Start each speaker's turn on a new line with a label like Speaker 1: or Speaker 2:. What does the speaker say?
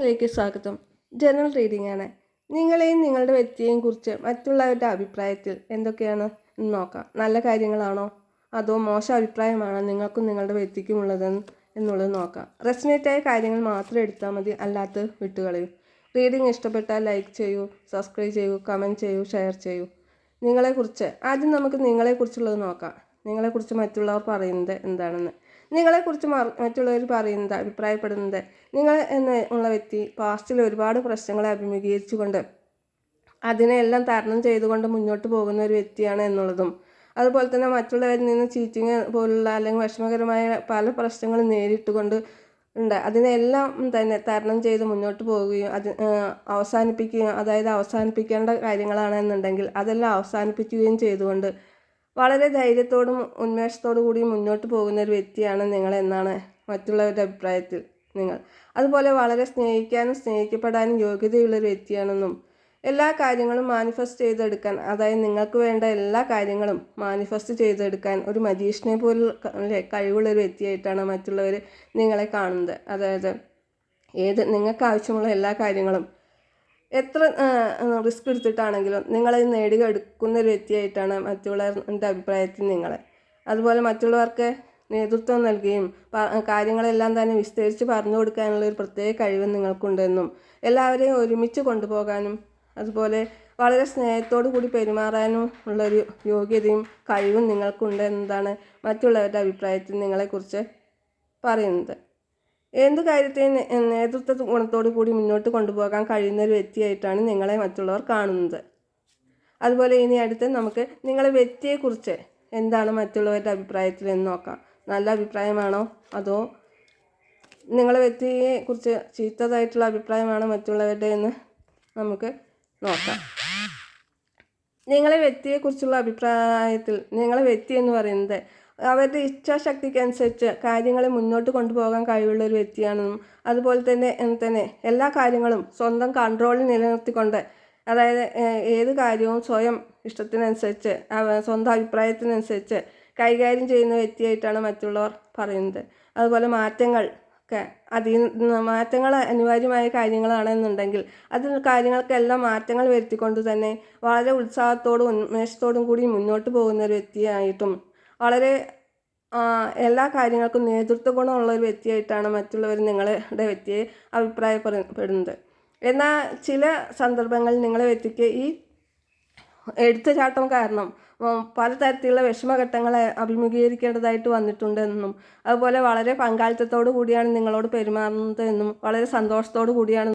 Speaker 1: ലേക്ക് സ്വാഗതം. General reading ആണ്. നിങ്ങളെയും നിങ്ങളുടെ വ്യക്തിയെയും കുറിച്ച് മറ്റുള്ളവരുടെ അഭിപ്രായത്തിൽ എന്തൊക്കെയാണ് എന്ന് നോക്കാം. നല്ല കാര്യങ്ങളാണോ അതോ മോശം അഭിപ്രായമാണോ നിങ്ങൾക്കും നിങ്ങളുടെ വ്യക്തിക്കും എന്നുള്ളത് നോക്കാം. റെസനേറ്റായ കാര്യങ്ങൾ മാത്രം എടുത്താൽ മതി, അല്ലാത്ത വിട്ടുകളയൂ. റീഡിംഗ് ഇഷ്ടപ്പെട്ടാൽ ലൈക്ക് ചെയ്യൂ, സബ്സ്ക്രൈബ് ചെയ്യൂ, കമൻറ്റ് ചെയ്യൂ, ഷെയർ ചെയ്യൂ. നിങ്ങളെക്കുറിച്ച് ആദ്യം നമുക്ക് നിങ്ങളെക്കുറിച്ചുള്ളത് നോക്കാം. നിങ്ങളെക്കുറിച്ച് മറ്റുള്ളവർ പറയുന്നത് എന്താണെന്ന്. നിങ്ങളെക്കുറിച്ച് മറ്റുള്ളവർ പറയുന്നത്, അഭിപ്രായപ്പെടുന്നത്, നിങ്ങൾ എന്നുള്ള വ്യക്തി പാസ്റ്റിൽ ഒരുപാട് പ്രശ്നങ്ങളെ അഭിമുഖീകരിച്ചുകൊണ്ട് അതിനെല്ലാം തരണം ചെയ്തുകൊണ്ട് മുന്നോട്ട് പോകുന്ന ഒരു വ്യക്തിയാണ് എന്നുള്ളതും, അതുപോലെ തന്നെ മറ്റുള്ളവരിൽ നിന്ന് ചീറ്റിങ് പോലുള്ള അല്ലെങ്കിൽ വിഷമകരമായ പല പ്രശ്നങ്ങളും നേരിട്ടുകൊണ്ട് ഉണ്ട്. അതിനെല്ലാം തന്നെ തരണം ചെയ്ത് മുന്നോട്ട് പോവുകയും അവസാനിപ്പിക്കുകയും, അതായത് അവസാനിപ്പിക്കേണ്ട കാര്യങ്ങളാണെന്നുണ്ടെങ്കിൽ അതെല്ലാം അവസാനിപ്പിക്കുകയും ചെയ്തുകൊണ്ട് വളരെ ധൈര്യത്തോടും ഉന്മേഷത്തോടു കൂടി മുന്നോട്ട് പോകുന്ന ഒരു വ്യക്തിയാണ് നിങ്ങളെന്നാണ് മറ്റുള്ളവരുടെ അഭിപ്രായത്തിൽ നിങ്ങൾ. അതുപോലെ വളരെ സ്നേഹിക്കാനും സ്നേഹിക്കപ്പെടാനും യോഗ്യതയുള്ളൊരു വ്യക്തിയാണെന്നും, എല്ലാ കാര്യങ്ങളും മാനിഫെസ്റ്റ് ചെയ്തെടുക്കാൻ, അതായത് നിങ്ങൾക്ക് വേണ്ട എല്ലാ കാര്യങ്ങളും മാനിഫെസ്റ്റ് ചെയ്തെടുക്കാൻ ഒരു മജീഷ്യനെ പോലെ കഴിവുള്ളൊരു വ്യക്തിയായിട്ടാണ് മറ്റുള്ളവർ നിങ്ങളെ കാണുന്നത്. അതായത് നിങ്ങൾക്ക് ആവശ്യമുള്ള എല്ലാ കാര്യങ്ങളും എത്ര റിസ്ക് എടുത്തിട്ടാണെങ്കിലും നിങ്ങളത് നേടിയെടുക്കുന്ന ഒരു വ്യക്തിയായിട്ടാണ് മറ്റുള്ളവരുടെ അഭിപ്രായത്തിൽ നിങ്ങളെ. അതുപോലെ മറ്റുള്ളവർക്ക് നേതൃത്വം നൽകുകയും കാര്യങ്ങളെല്ലാം തന്നെ വിസ്തരിച്ച് പറഞ്ഞു കൊടുക്കാനുള്ള ഒരു പ്രത്യേക കഴിവ് നിങ്ങൾക്കുണ്ടെന്നും, എല്ലാവരെയും ഒരുമിച്ച് കൊണ്ടുപോകാനും അതുപോലെ വളരെ സ്നേഹത്തോടു കൂടി പെരുമാറാനും ഉള്ളൊരു യോഗ്യതയും കഴിവും നിങ്ങൾക്കുണ്ട് എന്നതാണ് മറ്റുള്ളവരുടെ അഭിപ്രായത്തിൽ നിങ്ങളെക്കുറിച്ച് പറയുന്നത്. എന്തു കാര്യത്തെയും നേതൃത്വ ഗുണത്തോടു കൂടി മുന്നോട്ട് കൊണ്ടുപോകാൻ കഴിയുന്ന ഒരു വ്യക്തിയായിട്ടാണ് നിങ്ങളെ മറ്റുള്ളവർ കാണുന്നത്. അതുപോലെ ഇനി അടുത്ത് നമുക്ക് നിങ്ങളെ വ്യക്തിയെക്കുറിച്ച് എന്താണ് മറ്റുള്ളവരുടെ അഭിപ്രായത്തിൽ എന്ന് നോക്കാം. നല്ല അഭിപ്രായമാണോ അതോ നിങ്ങളെ വ്യക്തിയെക്കുറിച്ച് ചീത്തതായിട്ടുള്ള അഭിപ്രായമാണോ മറ്റുള്ളവരുടെ എന്ന് നമുക്ക് നോക്കാം. നിങ്ങളെ വ്യക്തിയെക്കുറിച്ചുള്ള അഭിപ്രായത്തിൽ നിങ്ങളെ വ്യക്തി എന്ന് പറയുന്നത് അവരുടെ ഇച്ഛാശക്തിക്കനുസരിച്ച് കാര്യങ്ങളെ മുന്നോട്ട് കൊണ്ടുപോകാൻ കഴിവുള്ള ഒരു വ്യക്തിയാണെന്നും, അതുപോലെ തന്നെ എല്ലാ കാര്യങ്ങളും സ്വന്തം കൺട്രോളിൽ നിലനിർത്തിക്കൊണ്ട്, അതായത് ഏത് കാര്യവും സ്വയം ഇഷ്ടത്തിനനുസരിച്ച് സ്വന്തം അഭിപ്രായത്തിനനുസരിച്ച് കൈകാര്യം ചെയ്യുന്ന വ്യക്തിയായിട്ടാണ് മറ്റുള്ളവർ പറയുന്നത്. അതുപോലെ മാറ്റങ്ങൾ അനിവാര്യമായ കാര്യങ്ങളാണെന്നുണ്ടെങ്കിൽ കാര്യങ്ങൾക്കെല്ലാം മാറ്റങ്ങൾ വരുത്തിക്കൊണ്ട് തന്നെ വളരെ ഉത്സാഹത്തോടും ഉന്മേഷത്തോടും കൂടി മുന്നോട്ട് പോകുന്ന ഒരു വ്യക്തിയായിട്ടും, വളരെ എല്ലാ കാര്യങ്ങൾക്കും നേതൃത്വ ഗുണമുള്ള ഒരു വ്യക്തിയായിട്ടാണ് മറ്റുള്ളവർ നിങ്ങളുടെ വ്യക്തിയെ അഭിപ്രായപ്പെടുന്നത്. എന്നാൽ ചില സന്ദർഭങ്ങളിൽ നിങ്ങളെ വ്യക്തിക്ക് ഈ എടുത്തുചാട്ടം കാരണം പലതരത്തിലുള്ള വിഷമഘട്ടങ്ങളെ അഭിമുഖീകരിക്കേണ്ടതായിട്ട് വന്നിട്ടുണ്ടെന്നും, അതുപോലെ വളരെ പങ്കാളിത്തത്തോടു കൂടിയാണ് നിങ്ങളോട് പെരുമാറുന്നത് എന്നും, വളരെ സന്തോഷത്തോടു കൂടിയാണ്